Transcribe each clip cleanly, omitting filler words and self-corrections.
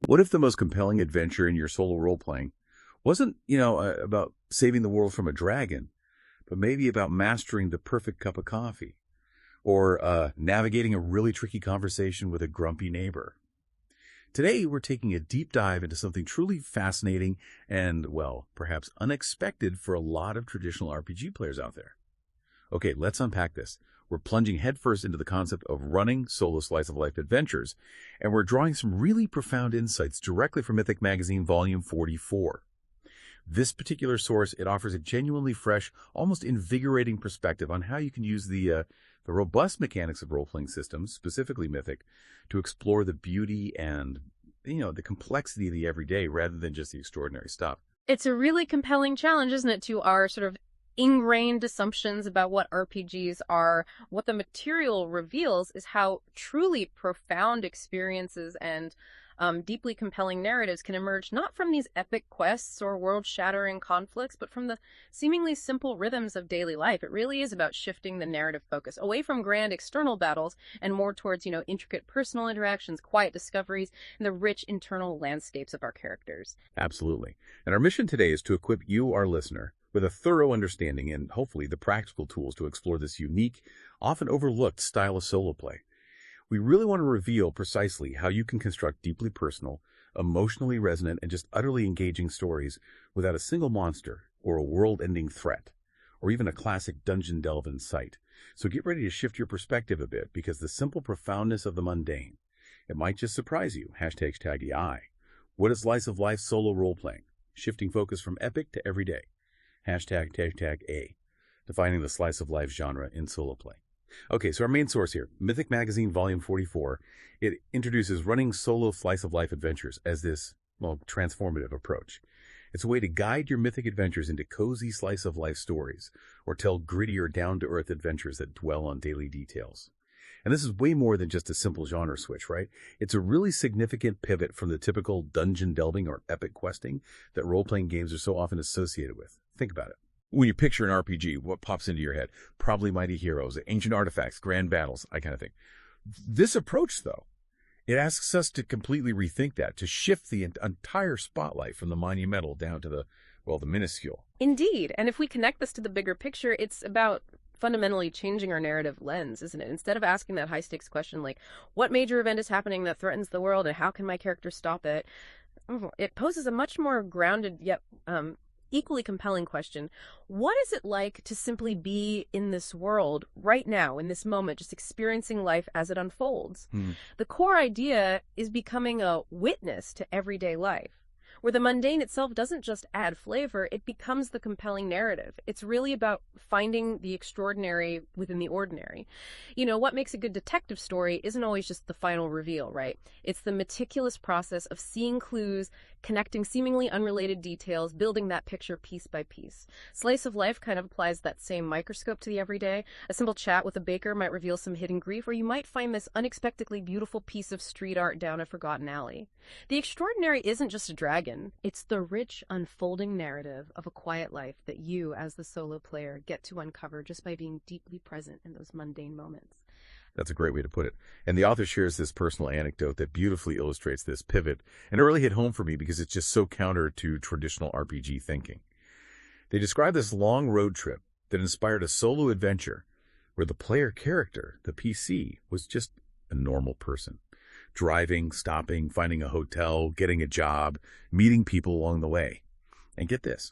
What if the most compelling adventure in your solo role-playing wasn't, about saving the world from a dragon, but maybe about mastering the perfect cup of coffee or navigating a really tricky conversation with a grumpy neighbor? Today, we're taking a deep dive into something truly fascinating and, well, perhaps unexpected for a lot of traditional RPG players out there. Okay, let's unpack this. We're plunging headfirst into the concept of running solo slice-of-life adventures, and we're drawing some really profound insights directly from Mythic Magazine Volume 44. This particular source, it offers a genuinely fresh, almost invigorating perspective on how you can use the robust mechanics of role-playing systems, specifically Mythic, to explore the beauty and, the complexity of the everyday rather than just the extraordinary stuff. It's a really compelling challenge, isn't it, to our sort of ingrained assumptions about what RPGs are. What the material reveals is how truly profound experiences and deeply compelling narratives can emerge not from these epic quests or world-shattering conflicts, but from the seemingly simple rhythms of daily life. It really is about shifting the narrative focus away from grand external battles and more towards, intricate personal interactions, quiet discoveries, and the rich internal landscapes of our characters. Absolutely. And our mission today is to equip you, our listener, with a thorough understanding and hopefully the practical tools to explore this unique, often overlooked style of solo play. We really want to reveal precisely how you can construct deeply personal, emotionally resonant, and just utterly engaging stories without a single monster or a world-ending threat, or even a classic dungeon delve in sight. So get ready to shift your perspective a bit, because the simple profoundness of the mundane, it might just surprise you. #TaggyI. What is slice-of-life solo role-playing? Shifting focus from epic to everyday. #A. Defining the slice-of-life genre in solo play. Okay, so our main source here, Mythic Magazine Volume 44, it introduces running solo slice-of-life adventures as this, transformative approach. It's a way to guide your Mythic adventures into cozy slice-of-life stories, or tell grittier, down-to-earth adventures that dwell on daily details. And this is way more than just a simple genre switch, right? It's a really significant pivot from the typical dungeon delving or epic questing that role-playing games are so often associated with. Think about it. When you picture an RPG, what pops into your head? Probably mighty heroes, ancient artifacts, grand battles, that kind of thing. This approach, though, it asks us to completely rethink that, to shift the entire spotlight from the monumental down to the minuscule. Indeed. And if we connect this to the bigger picture, it's about fundamentally changing our narrative lens, isn't it? Instead of asking that high-stakes question like, what major event is happening that threatens the world and how can my character stop it? It poses a much more grounded yet equally compelling question. What is it like to simply be in this world right now, in this moment, just experiencing life as it unfolds? The core idea is becoming a witness to everyday life, where the mundane itself doesn't just add flavor, it becomes the compelling narrative. It's really about finding the extraordinary within the ordinary. What makes a good detective story isn't always just the final reveal, right? It's the meticulous process of seeing clues, connecting seemingly unrelated details, building that picture piece by piece. Slice of life kind of applies that same microscope to the everyday. A simple chat with a baker might reveal some hidden grief, or you might find this unexpectedly beautiful piece of street art down a forgotten alley. The extraordinary isn't just a dragon. It's the rich, unfolding narrative of a quiet life that you, as the solo player, get to uncover just by being deeply present in those mundane moments. That's a great way to put it. And the author shares this personal anecdote that beautifully illustrates this pivot, and it really hit home for me because it's just so counter to traditional RPG thinking. They describe this long road trip that inspired a solo adventure where the player character, the PC, was just a normal person. Driving, stopping, finding a hotel, getting a job, meeting people along the way. And get this,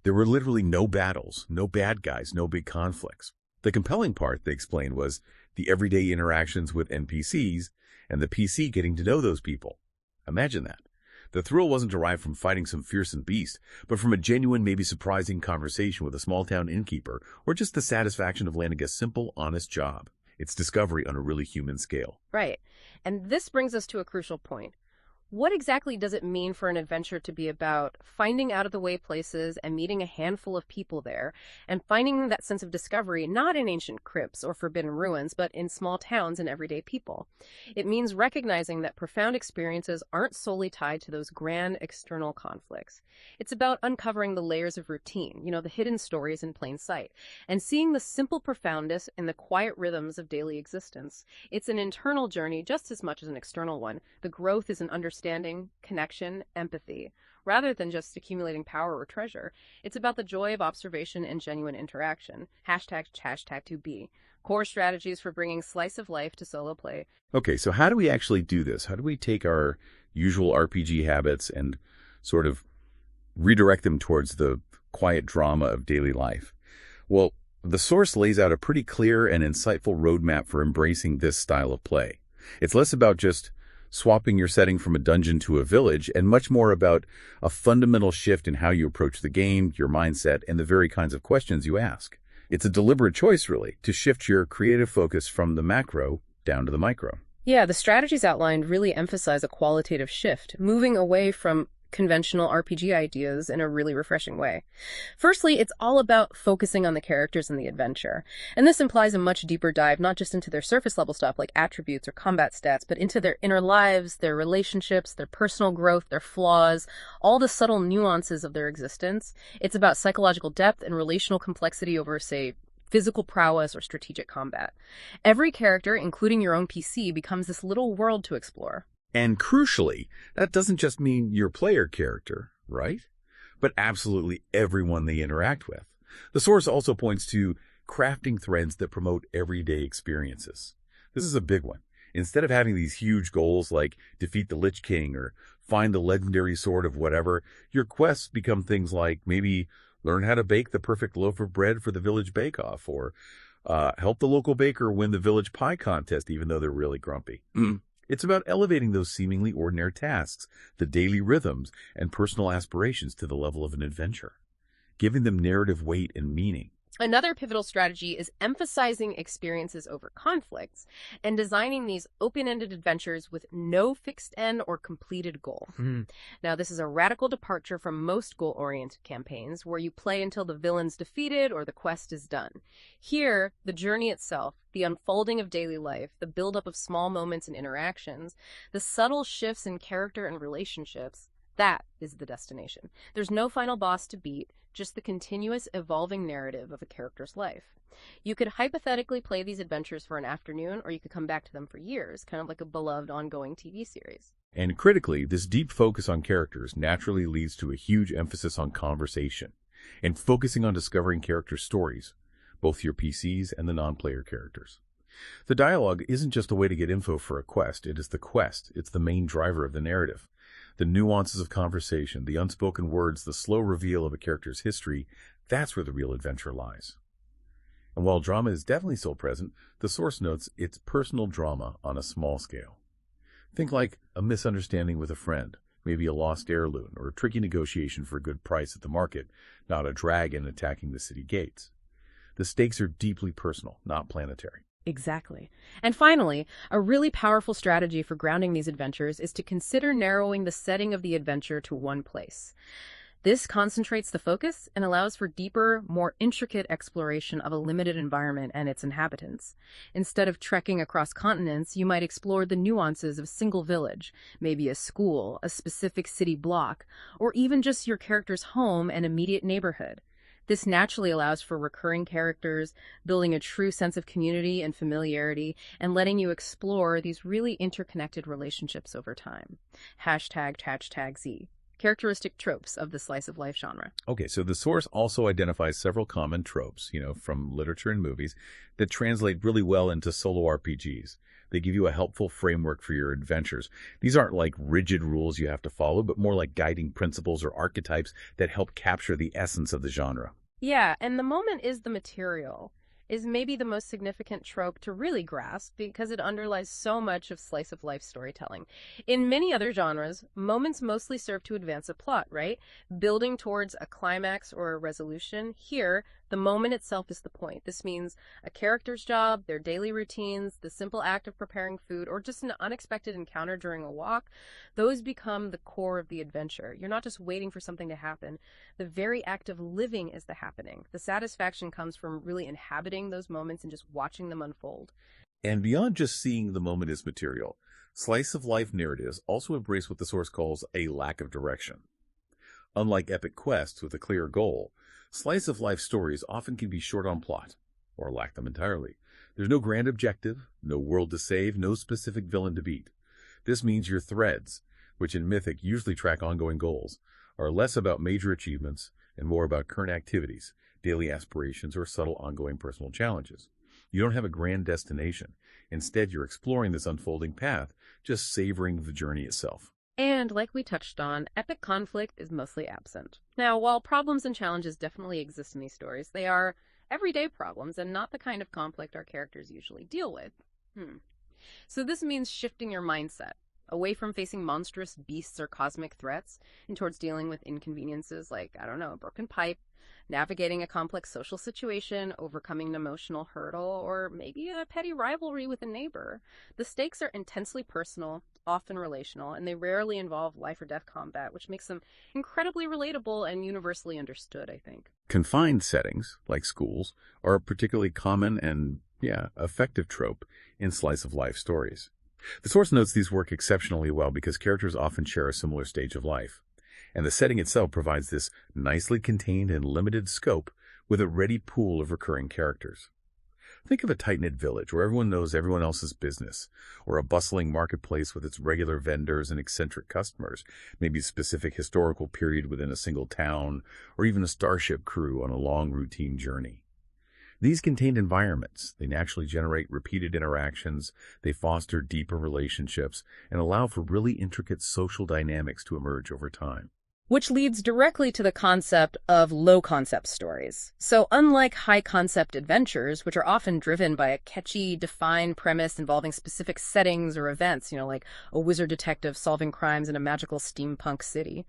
there were literally no battles, no bad guys, no big conflicts. The compelling part, they explained, was the everyday interactions with NPCs and the PC getting to know those people. Imagine that. The thrill wasn't derived from fighting some fearsome beast, but from a genuine, maybe surprising conversation with a small-town innkeeper, or just the satisfaction of landing a simple, honest job. It's discovery on a really human scale. Right. And this brings us to a crucial point. What exactly does it mean for an adventure to be about finding out-of-the-way places and meeting a handful of people there, and finding that sense of discovery not in ancient crypts or forbidden ruins, but in small towns and everyday people? It means recognizing that profound experiences aren't solely tied to those grand external conflicts. It's about uncovering the layers of routine, the hidden stories in plain sight, and seeing the simple profoundness in the quiet rhythms of daily existence. It's an internal journey just as much as an external one. The growth is an understanding understanding, connection, empathy, rather than just accumulating power or treasure. It's about the joy of observation and genuine interaction. #2B. Core strategies for bringing slice of life to solo play. Okay, so how do we actually do this? How do we take our usual RPG habits and sort of redirect them towards the quiet drama of daily life? Well, the source lays out a pretty clear and insightful roadmap for embracing this style of play. It's less about just swapping your setting from a dungeon to a village, and much more about a fundamental shift in how you approach the game, your mindset, and the very kinds of questions you ask. It's a deliberate choice, really, to shift your creative focus from the macro down to the micro. Yeah, the strategies outlined really emphasize a qualitative shift, moving away from conventional RPG ideas in a really refreshing way. Firstly, it's all about focusing on the characters in the adventure. And this implies a much deeper dive, not just into their surface level stuff like attributes or combat stats, but into their inner lives, their relationships, their personal growth, their flaws, all the subtle nuances of their existence. It's about psychological depth and relational complexity over, say, physical prowess or strategic combat. Every character, including your own PC, becomes this little world to explore. And crucially, that doesn't just mean your player character, right? But absolutely everyone they interact with. The source also points to crafting threads that promote everyday experiences. This is a big one. Instead of having these huge goals like defeat the Lich King or find the legendary sword of whatever, your quests become things like maybe learn how to bake the perfect loaf of bread for the village bake-off, or help the local baker win the village pie contest even though they're really grumpy. It's about elevating those seemingly ordinary tasks, the daily rhythms, and personal aspirations to the level of an adventure, giving them narrative weight and meaning. Another pivotal strategy is emphasizing experiences over conflicts and designing these open-ended adventures with no fixed end or completed goal. Now, this is a radical departure from most goal-oriented campaigns where you play until the villain's defeated or the quest is done. Here, the journey itself, the unfolding of daily life, the buildup of small moments and interactions, the subtle shifts in character and relationships, that is the destination. There's no final boss to beat, just the continuous evolving narrative of a character's life. You could hypothetically play these adventures for an afternoon, or you could come back to them for years, kind of like a beloved ongoing TV series. And critically, this deep focus on characters naturally leads to a huge emphasis on conversation and focusing on discovering character stories, both your PCs and the non-player characters. The dialogue isn't just a way to get info for a quest, it is the quest. It's the main driver of the narrative. The nuances of conversation, the unspoken words, the slow reveal of a character's history, that's where the real adventure lies. And while drama is definitely still present, the source notes it's personal drama on a small scale. Think like a misunderstanding with a friend, maybe a lost heirloom, or a tricky negotiation for a good price at the market, not a dragon attacking the city gates. The stakes are deeply personal, not planetary. Exactly. And finally, a really powerful strategy for grounding these adventures is to consider narrowing the setting of the adventure to one place. This concentrates the focus and allows for deeper, more intricate exploration of a limited environment and its inhabitants. Instead of trekking across continents, you might explore the nuances of a single village, maybe a school, a specific city block, or even just your character's home and immediate neighborhood. This naturally allows for recurring characters, building a true sense of community and familiarity, and letting you explore these really interconnected relationships over time. #Z. Characteristic tropes of the slice of life genre. Okay, so the source also identifies several common tropes, from literature and movies that translate really well into solo RPGs. They give you a helpful framework for your adventures. These aren't like rigid rules you have to follow, but more like guiding principles or archetypes that help capture the essence of the genre. Yeah, and the moment is the material is maybe the most significant trope to really grasp because it underlies so much of slice of life storytelling. In many other genres, moments mostly serve to advance a plot, right? Building towards a climax or a resolution. Here, the moment itself is the point. This means a character's job, their daily routines, the simple act of preparing food, or just an unexpected encounter during a walk. Those become the core of the adventure. You're not just waiting for something to happen. The very act of living is the happening. The satisfaction comes from really inhabiting those moments and just watching them unfold. And beyond just seeing the moment as material, slice of life narratives also embrace what the source calls a lack of direction. Unlike epic quests with a clear goal, slice of life stories often can be short on plot, or lack them entirely. There's no grand objective, no world to save, no specific villain to beat. This means your threads, which in Mythic usually track ongoing goals, are less about major achievements and more about current activities, daily aspirations, or subtle ongoing personal challenges. You don't have a grand destination. Instead, you're exploring this unfolding path, just savoring the journey itself. And like we touched on, epic conflict is mostly absent. Now, while problems and challenges definitely exist in these stories, they are everyday problems and not the kind of conflict our characters usually deal with. So this means shifting your mindset away from facing monstrous beasts or cosmic threats and towards dealing with inconveniences like, I don't know, a broken pipe, navigating a complex social situation, overcoming an emotional hurdle, or maybe a petty rivalry with a neighbor. The stakes are intensely personal, often relational, and they rarely involve life or death combat, which makes them incredibly relatable and universally understood, I think. Confined settings, like schools, are a particularly common and, effective trope in slice-of-life stories. The source notes these work exceptionally well because characters often share a similar stage of life, and the setting itself provides this nicely contained and limited scope with a ready pool of recurring characters. Think of a tight-knit village where everyone knows everyone else's business, or a bustling marketplace with its regular vendors and eccentric customers, maybe a specific historical period within a single town, or even a starship crew on a long routine journey. These contained environments, they naturally generate repeated interactions, they foster deeper relationships, and allow for really intricate social dynamics to emerge over time. Which leads directly to the concept of low-concept stories. So unlike high-concept adventures, which are often driven by a catchy, defined premise involving specific settings or events, like a wizard detective solving crimes in a magical steampunk city,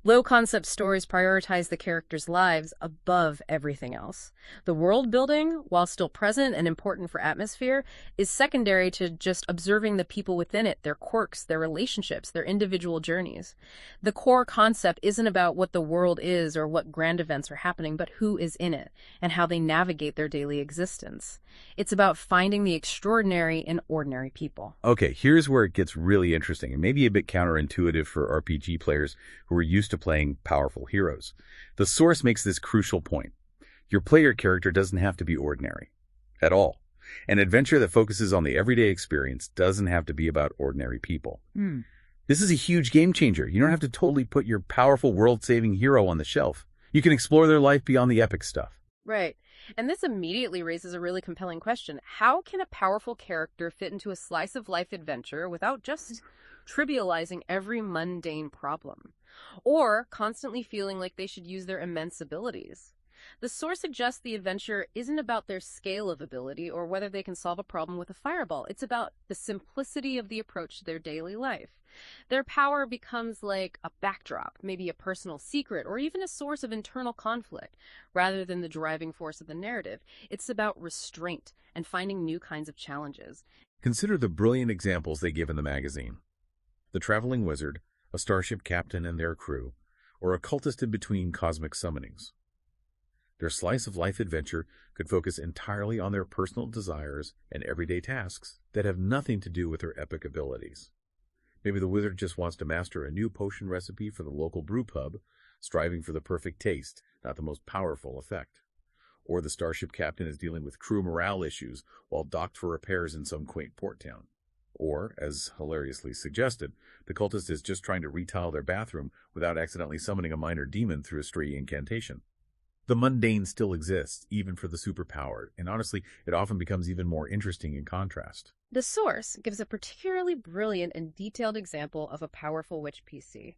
low-concept stories prioritize the characters' lives above everything else. The world building, while still present and important for atmosphere, is secondary to just observing the people within it, their quirks, their relationships, their individual journeys. The core concept isn't about what the world is or what grand events are happening, but who is in it and how they navigate their daily existence. It's about finding the extraordinary in ordinary people. Okay, here's where it gets really interesting and maybe a bit counterintuitive for RPG players who are used to playing powerful heroes. The source makes this crucial point. Your player character doesn't have to be ordinary at all. An adventure that focuses on the everyday experience doesn't have to be about ordinary people. This is a huge game changer. You don't have to totally put your powerful world-saving hero on the shelf. You can explore their life beyond the epic stuff. Right. And this immediately raises a really compelling question. How can a powerful character fit into a slice-of-life adventure without just trivializing every mundane problem, or constantly feeling like they should use their immense abilities? The source suggests the adventure isn't about their scale of ability or whether they can solve a problem with a fireball. It's about the simplicity of the approach to their daily life. Their power becomes like a backdrop, maybe a personal secret, or even a source of internal conflict, rather than the driving force of the narrative. It's about restraint and finding new kinds of challenges. Consider the brilliant examples they give in the magazine. The traveling wizard, a starship captain and their crew, or a cultist in between cosmic summonings. Their slice-of-life adventure could focus entirely on their personal desires and everyday tasks that have nothing to do with their epic abilities. Maybe the wizard just wants to master a new potion recipe for the local brew pub, striving for the perfect taste, not the most powerful effect. Or the starship captain is dealing with crew morale issues while docked for repairs in some quaint port town. Or, as hilariously suggested, the cultist is just trying to retile their bathroom without accidentally summoning a minor demon through a stray incantation. The mundane still exists, even for the superpowered, and honestly, it often becomes even more interesting in contrast. The source gives a particularly brilliant and detailed example of a powerful witch PC.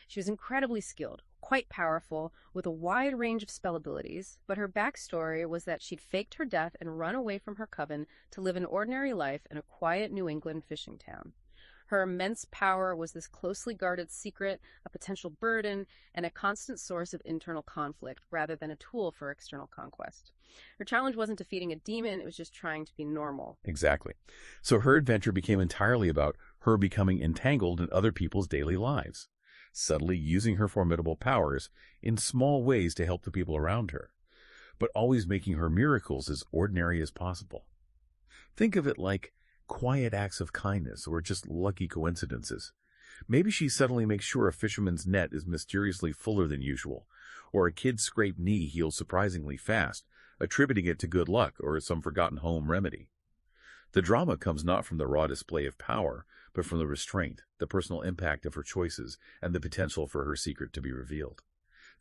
She was incredibly skilled, quite powerful, with a wide range of spell abilities, but her backstory was that she'd faked her death and run away from her coven to live an ordinary life in a quiet New England fishing town. Her immense power was this closely guarded secret, a potential burden, and a constant source of internal conflict rather than a tool for external conquest. Her challenge wasn't defeating a demon, it was just trying to be normal. Exactly. So her adventure became entirely about her becoming entangled in other people's daily lives, subtly using her formidable powers in small ways to help the people around her, but always making her miracles as ordinary as possible. Think of it like quiet acts of kindness or just lucky coincidences. Maybe she suddenly makes sure a fisherman's net is mysteriously fuller than usual, or a kid's scraped knee heals surprisingly fast, attributing it to good luck or some forgotten home remedy. The drama comes not from the raw display of power, but from the restraint, the personal impact of her choices, and the potential for her secret to be revealed.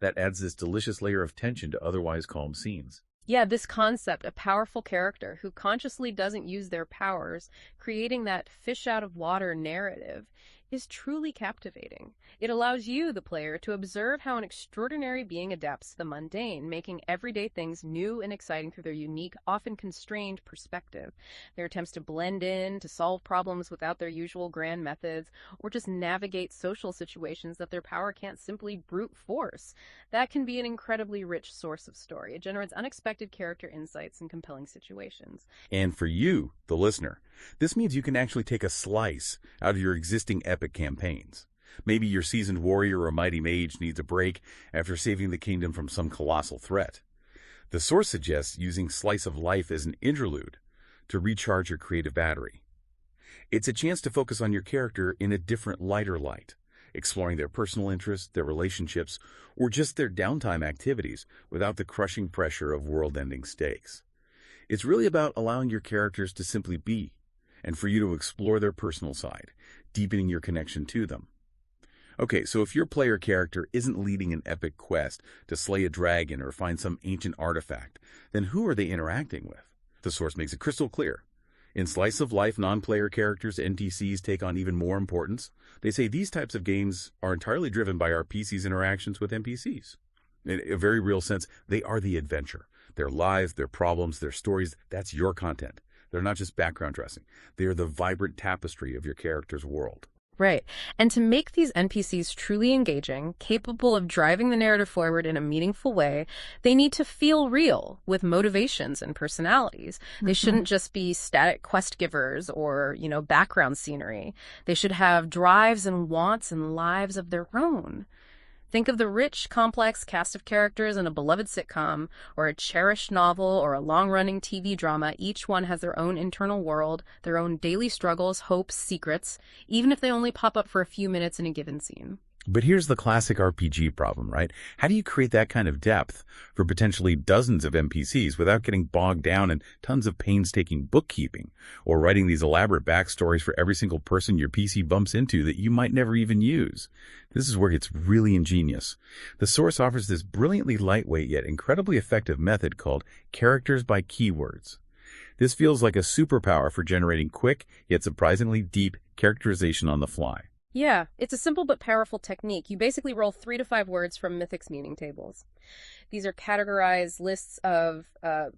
That adds this delicious layer of tension to otherwise calm scenes. Yeah, this concept, a powerful character who consciously doesn't use their powers, creating that fish out of water narrative, is truly captivating. It allows you, the player, to observe how an extraordinary being adapts to the mundane, making everyday things new and exciting through their unique, often constrained perspective. Their attempts to blend in, to solve problems without their usual grand methods, or just navigate social situations that their power can't simply brute force. That can be an incredibly rich source of story. It generates unexpected character insights and compelling situations. And for you, the listener, this means you can actually take a slice out of your existing epic campaigns. Maybe your seasoned warrior or mighty mage needs a break after saving the kingdom from some colossal threat. The source suggests using Slice of Life as an interlude to recharge your creative battery. It's a chance to focus on your character in a different, lighter light, exploring their personal interests, their relationships, or just their downtime activities without the crushing pressure of world-ending stakes. It's really about allowing your characters to simply be, and for you to explore their personal side, deepening your connection to them. Okay, so if your player character isn't leading an epic quest to slay a dragon or find some ancient artifact, then who are they interacting with? The source makes it crystal clear. In Slice of Life, non-player characters, NPCs, take on even more importance. They say these types of games are entirely driven by our PC's interactions with NPCs. In a very real sense, they are the adventure. Their lives, their problems, their stories, that's your content. They're not just background dressing. They are the vibrant tapestry of your character's world. Right. And to make these NPCs truly engaging, capable of driving the narrative forward in a meaningful way, they need to feel real, with motivations and personalities. They shouldn't just be static quest givers or, background scenery. They should have drives and wants and lives of their own. Think of the rich, complex cast of characters in a beloved sitcom, or a cherished novel, or a long-running TV drama. Each one has their own internal world, their own daily struggles, hopes, secrets, even if they only pop up for a few minutes in a given scene. But here's the classic RPG problem, right? How do you create that kind of depth for potentially dozens of NPCs without getting bogged down in tons of painstaking bookkeeping or writing these elaborate backstories for every single person your PC bumps into that you might never even use? This is where it's really ingenious. The source offers this brilliantly lightweight yet incredibly effective method called characters by keywords. This feels like a superpower for generating quick yet surprisingly deep characterization on the fly. Yeah, it's a simple but powerful technique. You basically roll 3 to 5 words from Mythic's meaning tables. These are categorized lists of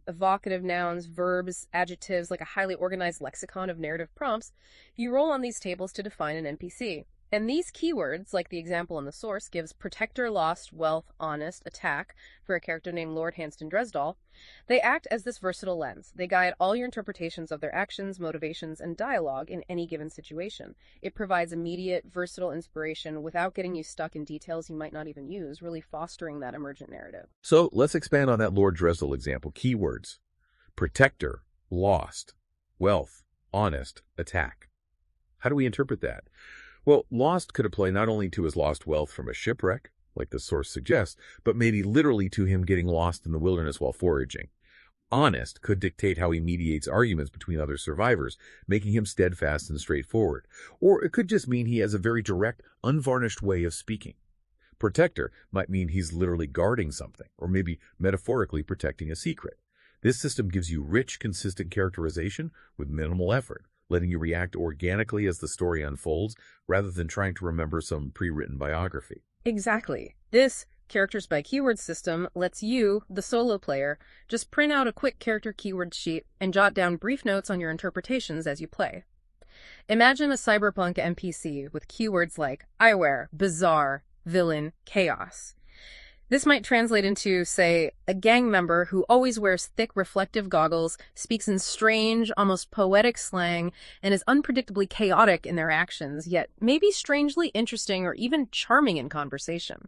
evocative nouns, verbs, adjectives, like a highly organized lexicon of narrative prompts. You roll on these tables to define an NPC. And these keywords, like the example in the source, gives protector, lost, wealth, honest, attack for a character named Lord Hanston Dresdal. They act as this versatile lens. They guide all your interpretations of their actions, motivations, and dialogue in any given situation. It provides immediate, versatile inspiration without getting you stuck in details you might not even use, really fostering that emergent narrative. So let's expand on that Lord Dresdal example. Keywords: protector, lost, wealth, honest, attack. How do we interpret that? Well, lost could apply not only to his lost wealth from a shipwreck, like the source suggests, but maybe literally to him getting lost in the wilderness while foraging. Honest could dictate how he mediates arguments between other survivors, making him steadfast and straightforward. Or it could just mean he has a very direct, unvarnished way of speaking. Protector might mean he's literally guarding something, or maybe metaphorically protecting a secret. This system gives you rich, consistent characterization with minimal effort, letting you react organically as the story unfolds, rather than trying to remember some pre-written biography. Exactly. This characters by keyword system lets you, the solo player, just print out a quick character keyword sheet and jot down brief notes on your interpretations as you play. Imagine a cyberpunk NPC with keywords like eyewear, bizarre, villain, chaos. This might translate into, say, a gang member who always wears thick reflective goggles, speaks in strange, almost poetic slang, and is unpredictably chaotic in their actions, yet maybe strangely interesting or even charming in conversation.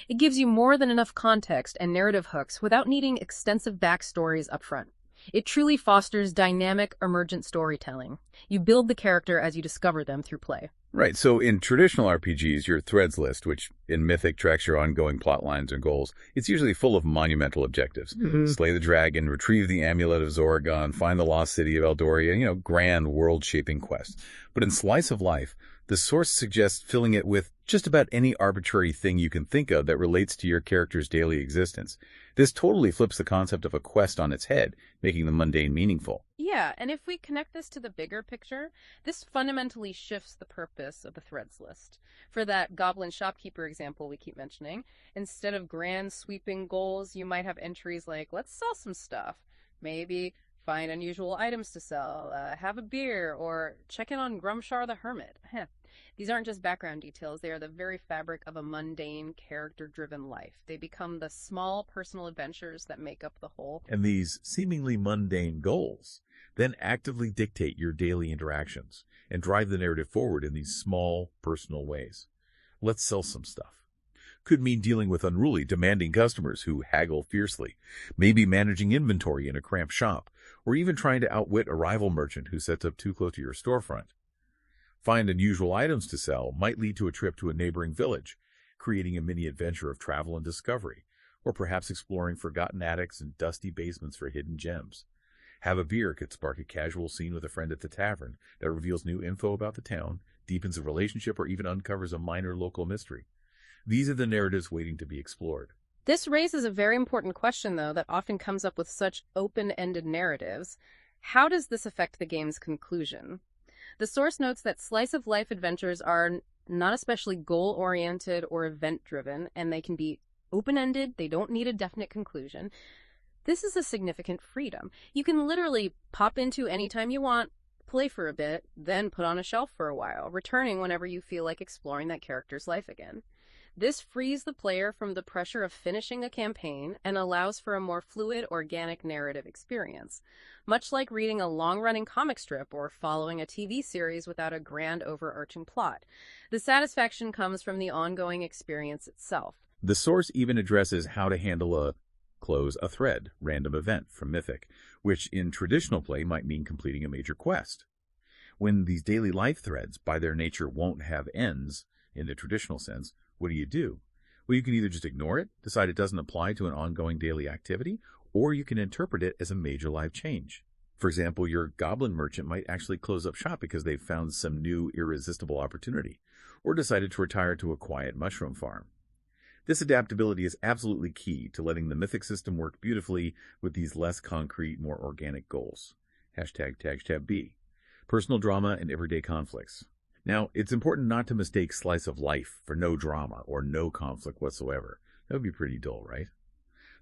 It gives you more than enough context and narrative hooks without needing extensive backstories up front. It truly fosters dynamic, emergent storytelling. You build the character as you discover them through play. Right, so in traditional RPGs, your threads list, which in Mythic tracks your ongoing plot lines and goals, it's usually full of monumental objectives. Slay the dragon, retrieve the amulet of Zoragon, find the lost city of Eldoria, grand world-shaping quests. But in Slice of Life, the source suggests filling it with just about any arbitrary thing you can think of that relates to your character's daily existence. This totally flips the concept of a quest on its head, making the mundane meaningful. Yeah, and if we connect this to the bigger picture, this fundamentally shifts the purpose of the threads list. For that goblin shopkeeper example we keep mentioning, instead of grand sweeping goals, you might have entries like, let's sell some stuff. Maybe find unusual items to sell, have a beer, or check in on Grumshar the Hermit. These aren't just background details, they are the very fabric of a mundane, character-driven life. They become the small personal adventures that make up the whole. And these seemingly mundane goals then actively dictate your daily interactions and drive the narrative forward in these small, personal ways. Let's sell some stuff. Could mean dealing with unruly, demanding customers who haggle fiercely, maybe managing inventory in a cramped shop, or even trying to outwit a rival merchant who sets up too close to your storefront. Find unusual items to sell might lead to a trip to a neighboring village, creating a mini adventure of travel and discovery, or perhaps exploring forgotten attics and dusty basements for hidden gems. Have a beer could spark a casual scene with a friend at the tavern that reveals new info about the town, deepens a relationship, or even uncovers a minor local mystery. These are the narratives waiting to be explored. This raises a very important question, though, that often comes up with such open-ended narratives. How does this affect the game's conclusion? The source notes that slice of life adventures are not especially goal-oriented or event-driven, and they can be open-ended. They don't need a definite conclusion. This is a significant freedom. You can literally pop into anytime you want, play for a bit, then put on a shelf for a while, returning whenever you feel like exploring that character's life again. This frees the player from the pressure of finishing a campaign and allows for a more fluid, organic narrative experience, much like reading a long-running comic strip or following a TV series without a grand overarching plot. The satisfaction comes from the ongoing experience itself. The source even addresses how to handle a close a thread random event from Mythic, which in traditional play might mean completing a major quest. When these daily life threads, by their nature, won't have ends in the traditional sense, what do? Well, you can either just ignore it, decide it doesn't apply to an ongoing daily activity, or you can interpret it as a major life change. For example, your goblin merchant might actually close up shop because they've found some new irresistible opportunity, or decided to retire to a quiet mushroom farm. This adaptability is absolutely key to letting the Mythic system work beautifully with these less concrete, more organic goals. #B. Personal drama and everyday conflicts. Now, it's important not to mistake slice of life for no drama or no conflict whatsoever. That would be pretty dull, right?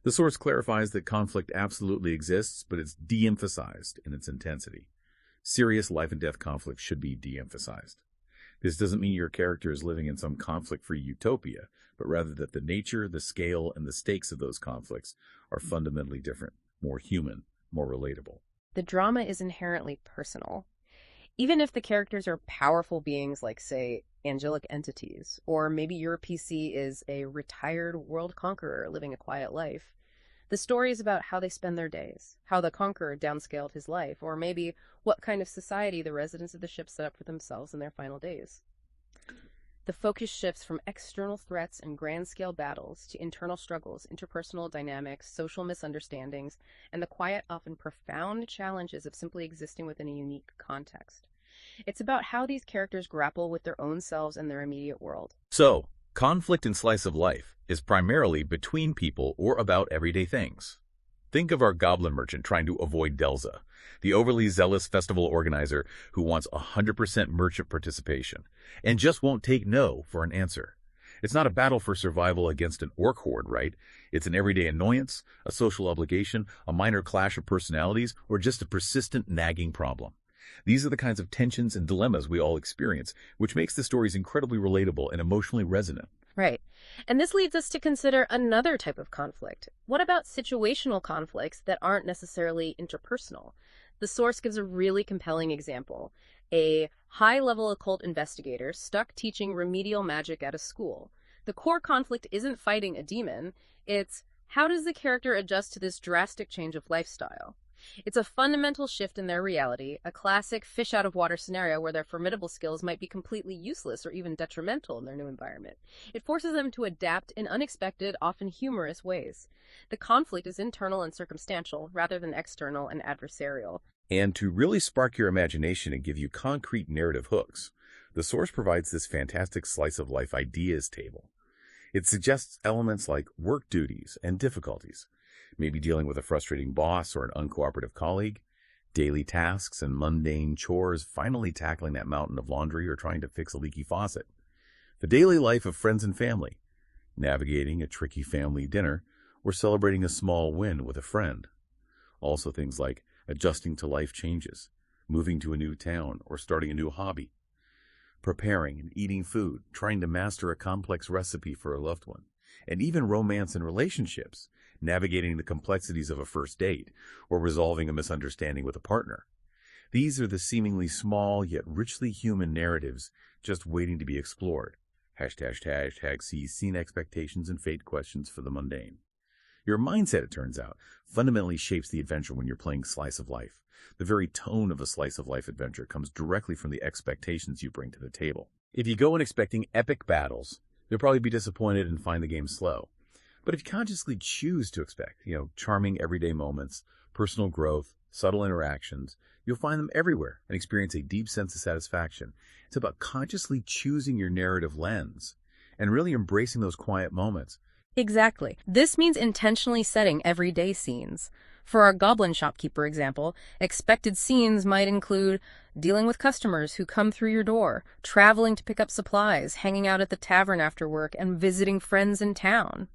The source clarifies that conflict absolutely exists, but it's de-emphasized in its intensity. Serious life and death conflicts should be de-emphasized. This doesn't mean your character is living in some conflict-free utopia, but rather that the nature, the scale, and the stakes of those conflicts are fundamentally different, more human, more relatable. The drama is inherently personal. Even if the characters are powerful beings like, say, angelic entities, or maybe your PC is a retired world conqueror living a quiet life, the story is about how they spend their days, how the conqueror downscaled his life, or maybe what kind of society the residents of the ship set up for themselves in their final days. The focus shifts from external threats and grand-scale battles to internal struggles, interpersonal dynamics, social misunderstandings, and the quiet, often profound challenges of simply existing within a unique context. It's about how these characters grapple with their own selves and their immediate world. So, conflict in Slice of Life is primarily between people or about everyday things. Think of our goblin merchant trying to avoid Delza, the overly zealous festival organizer who wants 100% merchant participation and just won't take no for an answer. It's not a battle for survival against an orc horde, right? It's an everyday annoyance, a social obligation, a minor clash of personalities, or just a persistent nagging problem. These are the kinds of tensions and dilemmas we all experience, which makes the stories incredibly relatable and emotionally resonant. Right. And this leads us to consider another type of conflict. What about situational conflicts that aren't necessarily interpersonal? The source gives a really compelling example. A high-level occult investigator stuck teaching remedial magic at a school. The core conflict isn't fighting a demon, it's how does the character adjust to this drastic change of lifestyle? It's a fundamental shift in their reality, a classic fish-out-of-water scenario where their formidable skills might be completely useless or even detrimental in their new environment. It forces them to adapt in unexpected, often humorous ways. The conflict is internal and circumstantial, rather than external and adversarial. And to really spark your imagination and give you concrete narrative hooks, the source provides this fantastic slice-of-life ideas table. It suggests elements like work duties and difficulties, maybe dealing with a frustrating boss or an uncooperative colleague, daily tasks and mundane chores, finally tackling that mountain of laundry or trying to fix a leaky faucet, the daily life of friends and family, navigating a tricky family dinner, or celebrating a small win with a friend. Also things like adjusting to life changes, moving to a new town, or starting a new hobby, preparing and eating food, trying to master a complex recipe for a loved one, and even romance and relationships, navigating the complexities of a first date, or resolving a misunderstanding with a partner. These are the seemingly small yet richly human narratives just waiting to be explored. #see scene expectations and fate questions for the mundane. Your mindset, it turns out, fundamentally shapes the adventure when you're playing Slice of Life. The very tone of a Slice of Life adventure comes directly from the expectations you bring to the table. If you go in expecting epic battles, you'll probably be disappointed and find the game slow. But if you consciously choose to expect, charming everyday moments, personal growth, subtle interactions, you'll find them everywhere and experience a deep sense of satisfaction. It's about consciously choosing your narrative lens and really embracing those quiet moments. Exactly. This means intentionally setting everyday scenes. For our goblin shopkeeper example, expected scenes might include dealing with customers who come through your door, traveling to pick up supplies, hanging out at the tavern after work, and visiting friends in town.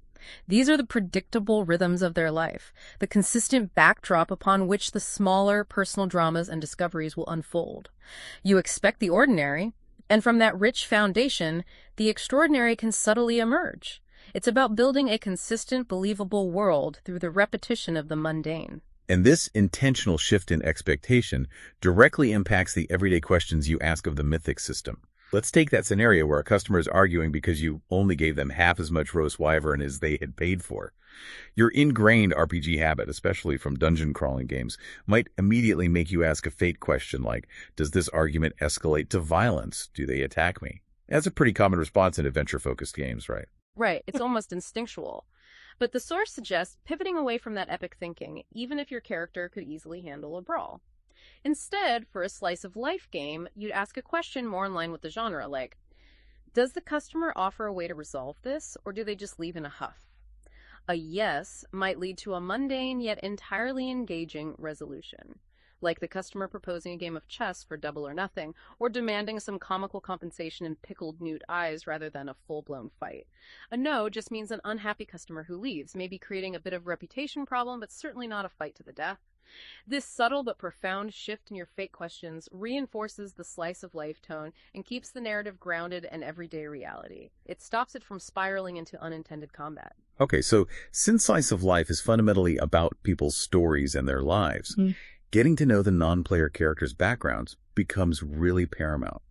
These are the predictable rhythms of their life, the consistent backdrop upon which the smaller personal dramas and discoveries will unfold. You expect the ordinary, and from that rich foundation, the extraordinary can subtly emerge. It's about building a consistent, believable world through the repetition of the mundane. And this intentional shift in expectation directly impacts the everyday questions you ask of the Mythic system. Let's take that scenario where a customer is arguing because you only gave them half as much roast wyvern as they had paid for. Your ingrained RPG habit, especially from dungeon crawling games, might immediately make you ask a fate question like, does this argument escalate to violence? Do they attack me? That's a pretty common response in adventure-focused games, right? Right, it's almost instinctual. But the source suggests pivoting away from that epic thinking, even if your character could easily handle a brawl. Instead, for a slice of life game, you'd ask a question more in line with the genre, like, does the customer offer a way to resolve this, or do they just leave in a huff? A yes might lead to a mundane yet entirely engaging resolution, like the customer proposing a game of chess for double or nothing, or demanding some comical compensation in pickled nude eyes rather than a full-blown fight. A no just means an unhappy customer who leaves, maybe creating a bit of reputation problem, but certainly not a fight to the death. This subtle but profound shift in your fate questions reinforces the slice of life tone and keeps the narrative grounded in everyday reality. It stops it from spiraling into unintended combat. Okay, so since Slice of Life is fundamentally about people's stories and their lives, getting to know the non-player characters' backgrounds becomes really paramount.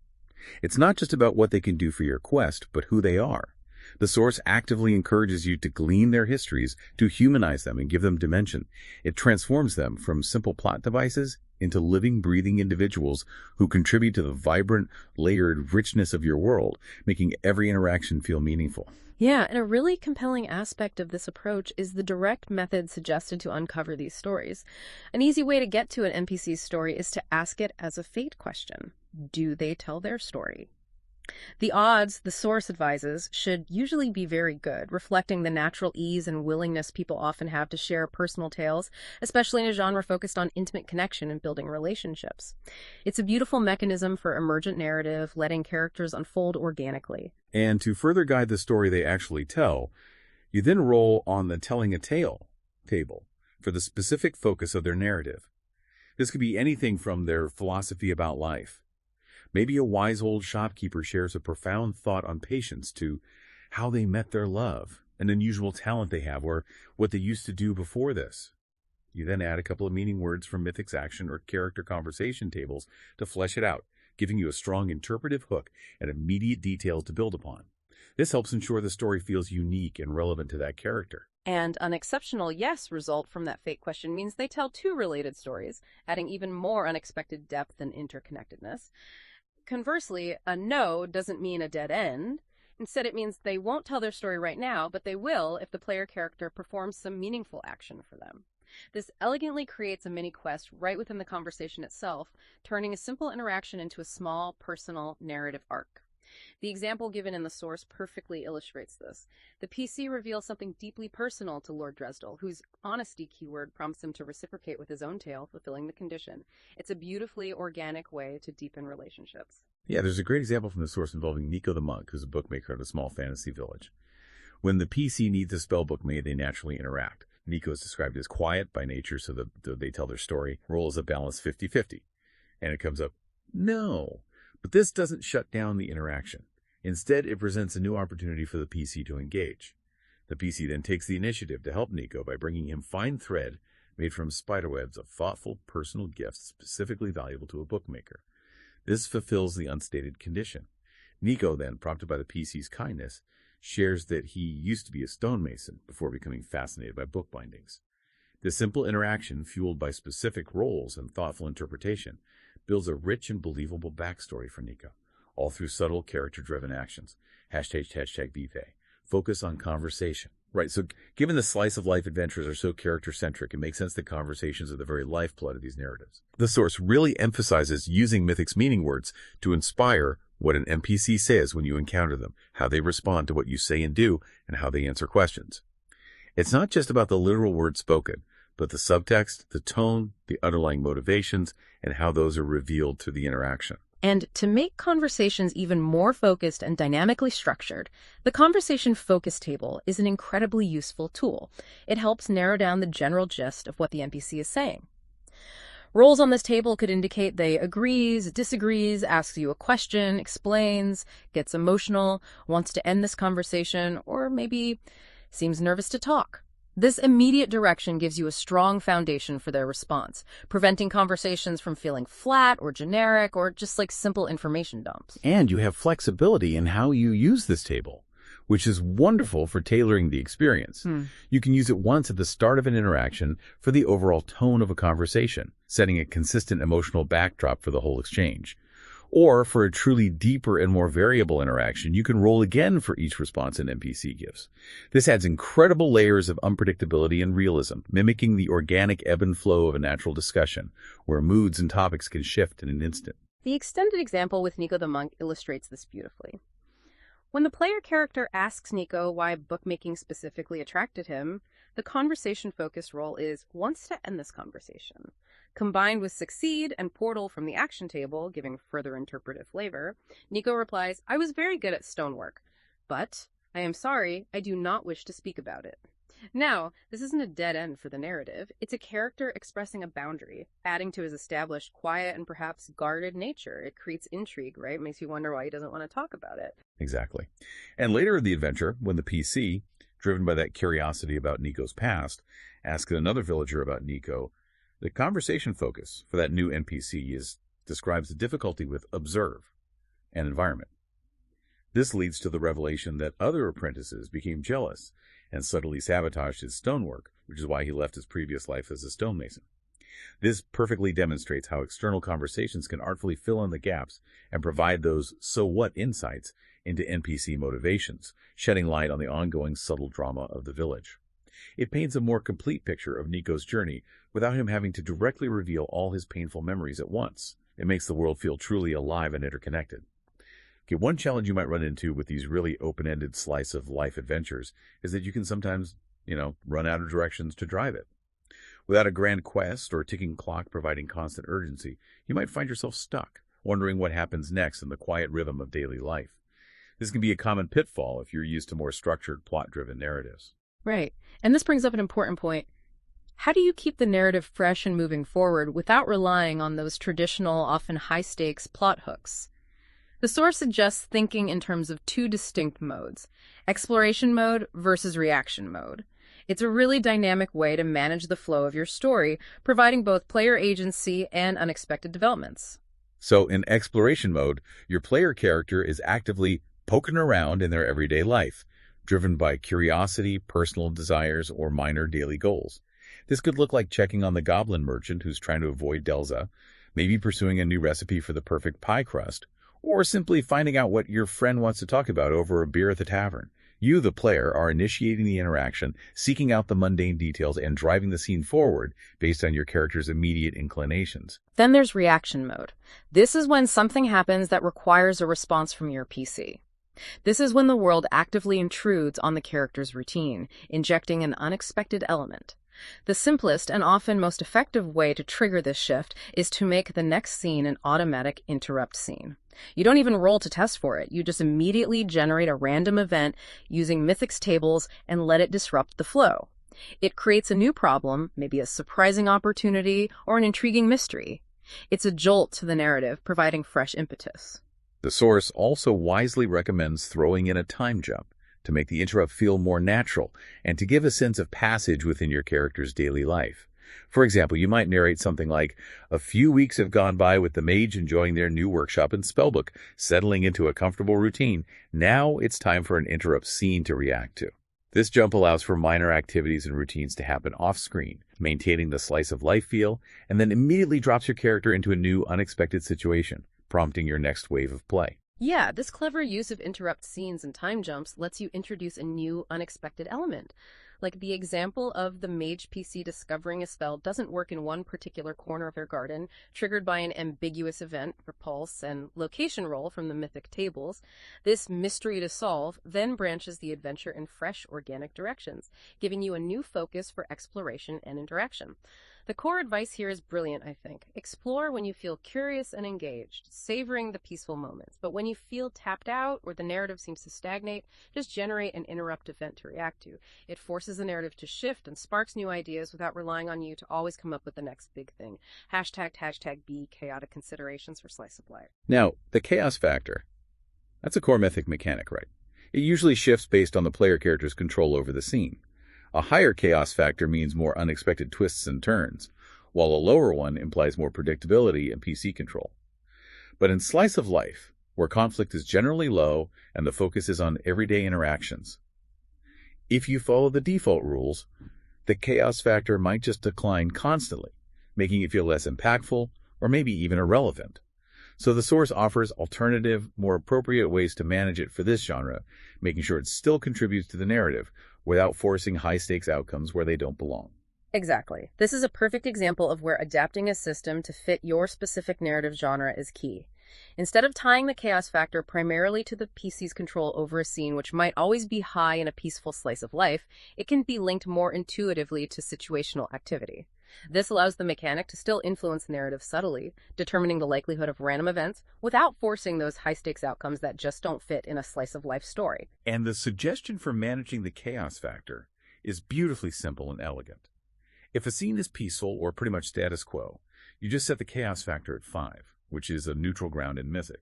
It's not just about what they can do for your quest, but who they are. The source actively encourages you to glean their histories, to humanize them and give them dimension. It transforms them from simple plot devices into living, breathing individuals who contribute to the vibrant, layered richness of your world, making every interaction feel meaningful. Yeah, and a really compelling aspect of this approach is the direct method suggested to uncover these stories. An easy way to get to an NPC's story is to ask it as a fate question. Do they tell their story? The odds, the source advises, should usually be very good, reflecting the natural ease and willingness people often have to share personal tales, especially in a genre focused on intimate connection and building relationships. It's a beautiful mechanism for emergent narrative, letting characters unfold organically. And to further guide the story they actually tell, you then roll on the telling a tale table for the specific focus of their narrative. This could be anything from their philosophy about life. Maybe a wise old shopkeeper shares a profound thought on patience, to how they met their love, an unusual talent they have, or what they used to do before this. You then add a couple of meaning words from Mythic's action or character conversation tables to flesh it out, giving you a strong interpretive hook and immediate details to build upon. This helps ensure the story feels unique and relevant to that character. And an exceptional yes result from that fake question means they tell two related stories, adding even more unexpected depth and interconnectedness. Conversely, a no doesn't mean a dead end. Instead, it means they won't tell their story right now, but they will if the player character performs some meaningful action for them. This elegantly creates a mini quest right within the conversation itself, turning a simple interaction into a small, personal narrative arc. The example given in the source perfectly illustrates this. The PC reveals something deeply personal to Lord Dresdel, whose honesty keyword prompts him to reciprocate with his own tale, fulfilling the condition. It's a beautifully organic way to deepen relationships. Yeah, there's a great example from the source involving Nico the monk, who's a bookmaker at a small fantasy village. When the PC needs a spellbook made, they naturally interact. Nico is described as quiet by nature, so that they tell their story. Roll is a balance 50-50. And it comes up, no. But this doesn't shut down the interaction. Instead, it presents a new opportunity for the PC to engage. The PC then takes the initiative to help Nico by bringing him fine thread made from spiderwebs of thoughtful, personal gifts specifically valuable to a bookmaker. This fulfills the unstated condition. Nico then, prompted by the PC's kindness, shares that he used to be a stonemason before becoming fascinated by bookbindings. This simple interaction, fueled by specific roles and thoughtful interpretation, builds a rich and believable backstory for Nico, all through subtle character-driven actions. Hashtag BFA. Focus on conversation. Right, so given the slice-of-life adventures are so character-centric, it makes sense that conversations are the very lifeblood of these narratives. The source really emphasizes using Mythic's meaning words to inspire what an NPC says when you encounter them, how they respond to what you say and do, and how they answer questions. It's not just about the literal words spoken, but the subtext, the tone, the underlying motivations, and how those are revealed through the interaction. And to make conversations even more focused and dynamically structured, the conversation focus table is an incredibly useful tool. It helps narrow down the general gist of what the NPC is saying. Roles on this table could indicate they agrees, disagrees, asks you a question, explains, gets emotional, wants to end this conversation, or maybe seems nervous to talk. This immediate direction gives you a strong foundation for their response, preventing conversations from feeling flat or generic or just like simple information dumps. And you have flexibility in how you use this table, which is wonderful for tailoring the experience. You can use it once at the start of an interaction for the overall tone of a conversation, setting a consistent emotional backdrop for the whole exchange. Or for a truly deeper and more variable interaction, you can roll again for each response an NPC gives. This adds incredible layers of unpredictability and realism, mimicking the organic ebb and flow of a natural discussion, where moods and topics can shift in an instant. The extended example with Nico the monk illustrates this beautifully. When the player character asks Nico why bookmaking specifically attracted him, the conversation-focused role is wants to end this conversation. Combined with succeed and portal from the action table, giving further interpretive flavor, Nico replies, I was very good at stonework, but I am sorry, I do not wish to speak about it. Now, this isn't a dead end for the narrative. It's a character expressing a boundary, adding to his established quiet and perhaps guarded nature. It creates intrigue, right? Makes you wonder why he doesn't want to talk about it. Exactly. And later in the adventure, when the PC, driven by that curiosity about Nico's past, asks another villager about Nico, the conversation focus for that new NPC describes the difficulty with observe and environment. This leads to the revelation that other apprentices became jealous and subtly sabotaged his stonework, which is why he left his previous life as a stonemason. This perfectly demonstrates how external conversations can artfully fill in the gaps and provide those so what insights into NPC motivations, shedding light on the ongoing subtle drama of the village. It paints a more complete picture of Nico's journey without him having to directly reveal all his painful memories at once. It makes the world feel truly alive and interconnected. Okay, one challenge you might run into with these really open-ended slice-of-life adventures is that you can sometimes, run out of directions to drive it. Without a grand quest or a ticking clock providing constant urgency, you might find yourself stuck, wondering what happens next in the quiet rhythm of daily life. This can be a common pitfall if you're used to more structured, plot-driven narratives. Right. And this brings up an important point. How do you keep the narrative fresh and moving forward without relying on those traditional, often high-stakes plot hooks? The source suggests thinking in terms of two distinct modes, exploration mode versus reaction mode. It's a really dynamic way to manage the flow of your story, providing both player agency and unexpected developments. So in exploration mode, your player character is actively poking around in their everyday life, driven by curiosity, personal desires, or minor daily goals. This could look like checking on the goblin merchant who's trying to avoid Delza, maybe pursuing a new recipe for the perfect pie crust, or simply finding out what your friend wants to talk about over a beer at the tavern. You, the player, are initiating the interaction, seeking out the mundane details, and driving the scene forward based on your character's immediate inclinations. Then there's reaction mode. This is when something happens that requires a response from your PC. This is when the world actively intrudes on the character's routine, injecting an unexpected element. The simplest and often most effective way to trigger this shift is to make the next scene an automatic interrupt scene. You don't even roll to test for it. You just immediately generate a random event using Mythic's tables and let it disrupt the flow. It creates a new problem, maybe a surprising opportunity or an intriguing mystery. It's a jolt to the narrative, providing fresh impetus. The source also wisely recommends throwing in a time jump to make the interrupt feel more natural and to give a sense of passage within your character's daily life. For example, you might narrate something like, "A few weeks have gone by with the mage enjoying their new workshop and spellbook, settling into a comfortable routine. Now it's time for an interrupt scene to react to." This jump allows for minor activities and routines to happen off-screen, maintaining the slice of life feel, and then immediately drops your character into a new, unexpected situation, prompting your next wave of play. Yeah, this clever use of interrupt scenes and time jumps lets you introduce a new, unexpected element. Like the example of the mage PC discovering a spell doesn't work in one particular corner of their garden, triggered by an ambiguous event, repulse, and location roll from the Mythic tables. This mystery to solve then branches the adventure in fresh, organic directions, giving you a new focus for exploration and interaction. The core advice here is brilliant, I think. Explore when you feel curious and engaged, savoring the peaceful moments. But when you feel tapped out or the narrative seems to stagnate, just generate an interrupt event to react to. It forces the narrative to shift and sparks new ideas without relying on you to always come up with the next big thing. #B chaotic considerations for slice of life. Now, the chaos factor. That's a core Mythic mechanic, right? It usually shifts based on the player character's control over the scene. A higher chaos factor means more unexpected twists and turns, while a lower one implies more predictability and PC control. But in Slice of Life, where conflict is generally low and the focus is on everyday interactions, if you follow the default rules, the chaos factor might just decline constantly, making it feel less impactful or maybe even irrelevant. So the source offers alternative, more appropriate ways to manage it for this genre, making sure it still contributes to the narrative without forcing high-stakes outcomes where they don't belong. Exactly. This is a perfect example of where adapting a system to fit your specific narrative genre is key. Instead of tying the chaos factor primarily to the PC's control over a scene, which might always be high in a peaceful slice of life, it can be linked more intuitively to situational activity. This allows the mechanic to still influence narrative subtly, determining the likelihood of random events without forcing those high-stakes outcomes that just don't fit in a slice-of-life story. And the suggestion for managing the chaos factor is beautifully simple and elegant. If a scene is peaceful or pretty much status quo, you just set the chaos factor at 5, which is a neutral ground in Mythic.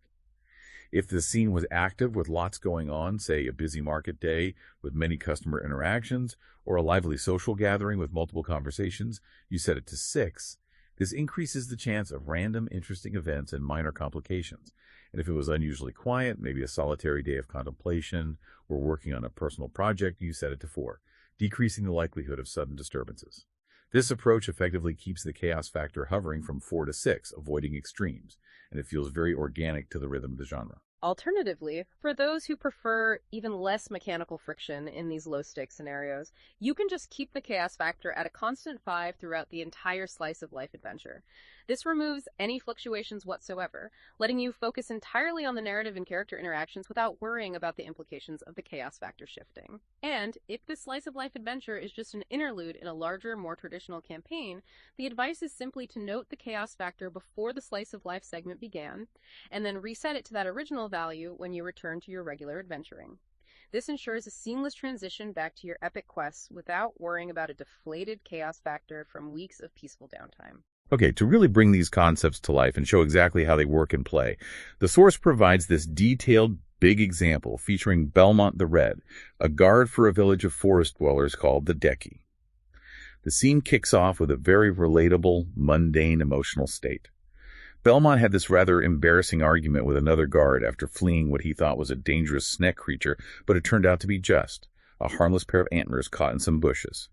If the scene was active with lots going on, say a busy market day with many customer interactions, or a lively social gathering with multiple conversations, you set it to 6. This increases the chance of random, interesting events and minor complications. And if it was unusually quiet, maybe a solitary day of contemplation, or working on a personal project, you set it to 4, decreasing the likelihood of sudden disturbances. This approach effectively keeps the chaos factor hovering from 4 to 6, avoiding extremes, and it feels very organic to the rhythm of the genre. Alternatively, for those who prefer even less mechanical friction in these low-stakes scenarios, you can just keep the chaos factor at a constant 5 throughout the entire slice of life adventure. This removes any fluctuations whatsoever, letting you focus entirely on the narrative and character interactions without worrying about the implications of the chaos factor shifting. And if this slice of life adventure is just an interlude in a larger, more traditional campaign, the advice is simply to note the chaos factor before the slice of life segment began, and then reset it to that original value when you return to your regular adventuring. This ensures a seamless transition back to your epic quests without worrying about a deflated chaos factor from weeks of peaceful downtime. Okay, to really bring these concepts to life and show exactly how they work and play, the source provides this detailed, big example featuring Belmont the Red, a guard for a village of forest dwellers called the Deki. The scene kicks off with a very relatable, mundane emotional state. Belmont had this rather embarrassing argument with another guard after fleeing what he thought was a dangerous snake creature, but it turned out to be just a harmless pair of antlers caught in some bushes.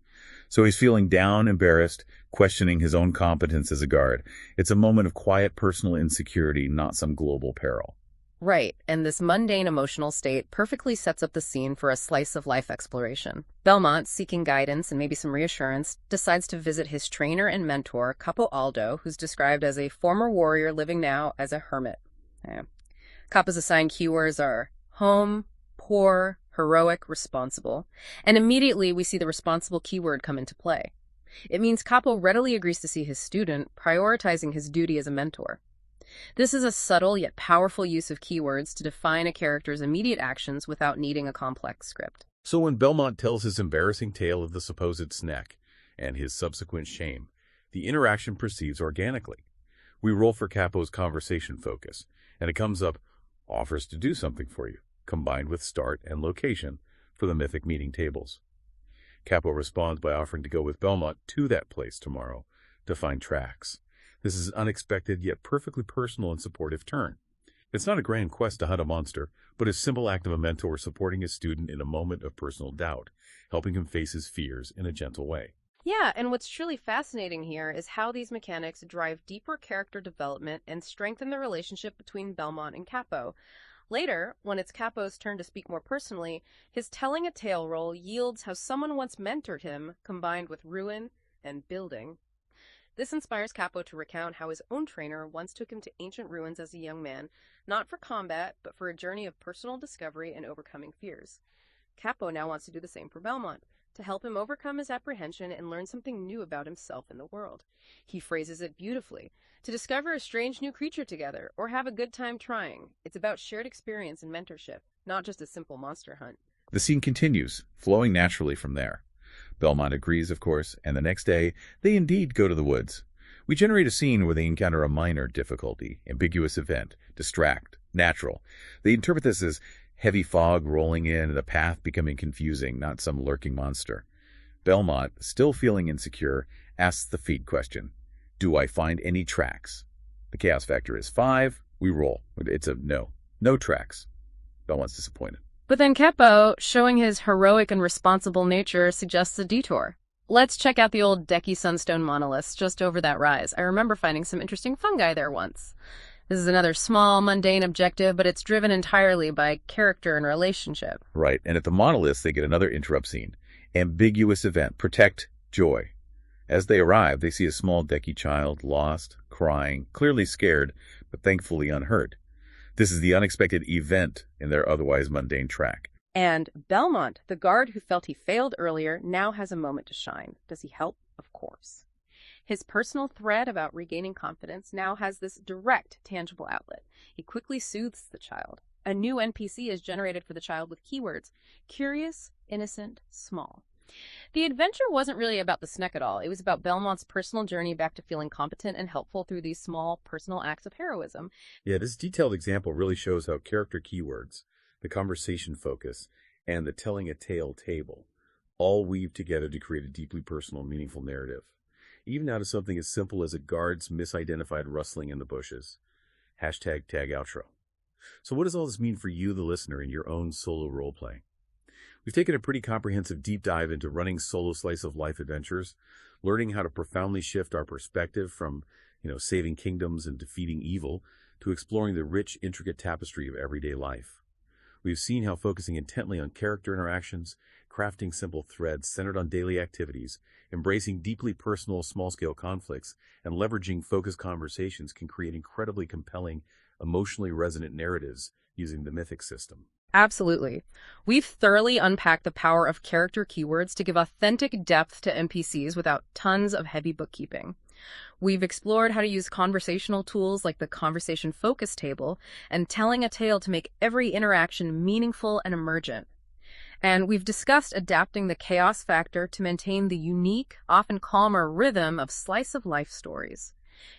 So he's feeling down, embarrassed, questioning his own competence as a guard. It's a moment of quiet personal insecurity, not some global peril. Right, and this mundane emotional state perfectly sets up the scene for a slice-of-life exploration. Belmont, seeking guidance and maybe some reassurance, decides to visit his trainer and mentor, Capo Aldo, who's described as a former warrior living now as a hermit. Capo's assigned keywords are home, poor, heroic, responsible, and immediately we see the responsible keyword come into play. It means Capo readily agrees to see his student, prioritizing his duty as a mentor. This is a subtle yet powerful use of keywords to define a character's immediate actions without needing a complex script. So when Belmont tells his embarrassing tale of the supposed snack and his subsequent shame, the interaction proceeds organically. We roll for Capo's conversation focus, and it comes up, offers to do something for you, combined with start and location for the mythic meeting tables. Capo responds by offering to go with Belmont to that place tomorrow to find tracks. This is an unexpected yet perfectly personal and supportive turn. It's not a grand quest to hunt a monster, but a simple act of a mentor supporting his student in a moment of personal doubt, helping him face his fears in a gentle way. Yeah, and what's truly fascinating here is how these mechanics drive deeper character development and strengthen the relationship between Belmont and Capo. Later, when it's Capo's turn to speak more personally, his telling a tale role yields how someone once mentored him, combined with ruin and building. This inspires Capo to recount how his own trainer once took him to ancient ruins as a young man, not for combat, but for a journey of personal discovery and overcoming fears. Capo now wants to do the same for Belmont, to help him overcome his apprehension and learn something new about himself and the world. He phrases it beautifully, to discover a strange new creature together, or have a good time trying. It's about shared experience and mentorship, not just a simple monster hunt. The scene continues, flowing naturally from there. Belmont agrees, of course, and the next day, they indeed go to the woods. We generate a scene where they encounter a minor difficulty, ambiguous event, distract, natural. They interpret this as heavy fog rolling in and the path becoming confusing, not some lurking monster. Belmont, still feeling insecure, asks the feed question. Do I find any tracks? The chaos factor is 5. We roll. It's a no. No tracks. Belmont's disappointed. But then Capo, showing his heroic and responsible nature, suggests a detour. Let's check out the old Decky Sunstone monoliths just over that rise. I remember finding some interesting fungi there once. This is another small, mundane objective, but it's driven entirely by character and relationship. Right, and at the monoliths, they get another interrupt scene. Ambiguous event. Protect joy. As they arrive, they see a small Decky child, lost, crying, clearly scared, but thankfully unhurt. This is the unexpected event in their otherwise mundane track. And Belmont, the guard who felt he failed earlier, now has a moment to shine. Does he help? Of course. His personal thread about regaining confidence now has this direct, tangible outlet. He quickly soothes the child. A new NPC is generated for the child with keywords: curious, innocent, small. The adventure wasn't really about the snack at all. It was about Belmont's personal journey back to feeling competent and helpful through these small, personal acts of heroism. Yeah, this detailed example really shows how character keywords, the conversation focus, and the telling a tale table all weave together to create a deeply personal, meaningful narrative. Even out of something as simple as a guard's misidentified rustling in the bushes. #tag outro. So what does all this mean for you, the listener, in your own solo roleplay? We've taken a pretty comprehensive deep dive into running solo slice-of-life adventures, learning how to profoundly shift our perspective from, saving kingdoms and defeating evil to exploring the rich, intricate tapestry of everyday life. We've seen how focusing intently on character interactions, crafting simple threads centered on daily activities, embracing deeply personal, small-scale conflicts, and leveraging focused conversations can create incredibly compelling, emotionally resonant narratives using the Mythic system. Absolutely. We've thoroughly unpacked the power of character keywords to give authentic depth to NPCs without tons of heavy bookkeeping. We've explored how to use conversational tools like the conversation focus table and telling a tale to make every interaction meaningful and emergent. And we've discussed adapting the chaos factor to maintain the unique, often calmer rhythm of slice-of-life stories.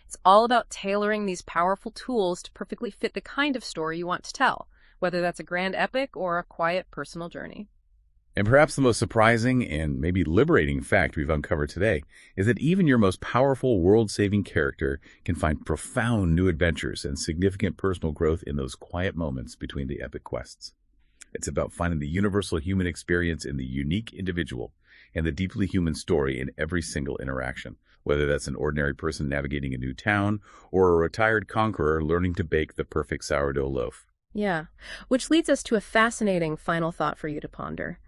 It's all about tailoring these powerful tools to perfectly fit the kind of story you want to tell, whether that's a grand epic or a quiet personal journey. And perhaps the most surprising and maybe liberating fact we've uncovered today is that even your most powerful world-saving character can find profound new adventures and significant personal growth in those quiet moments between the epic quests. It's about finding the universal human experience in the unique individual and the deeply human story in every single interaction, whether that's an ordinary person navigating a new town or a retired conqueror learning to bake the perfect sourdough loaf. Yeah, which leads us to a fascinating final thought for you to ponder.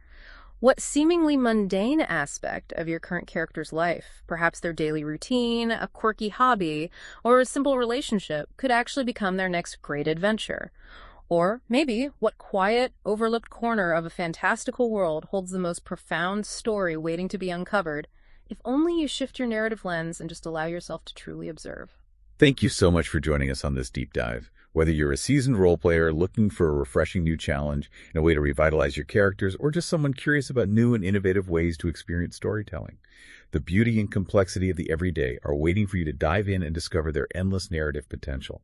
What seemingly mundane aspect of your current character's life, perhaps their daily routine, a quirky hobby, or a simple relationship, could actually become their next great adventure? Or maybe what quiet, overlooked corner of a fantastical world holds the most profound story waiting to be uncovered, if only you shift your narrative lens and just allow yourself to truly observe. Thank you so much for joining us on this deep dive. Whether you're a seasoned role player looking for a refreshing new challenge and a way to revitalize your characters, or just someone curious about new and innovative ways to experience storytelling, the beauty and complexity of the everyday are waiting for you to dive in and discover their endless narrative potential.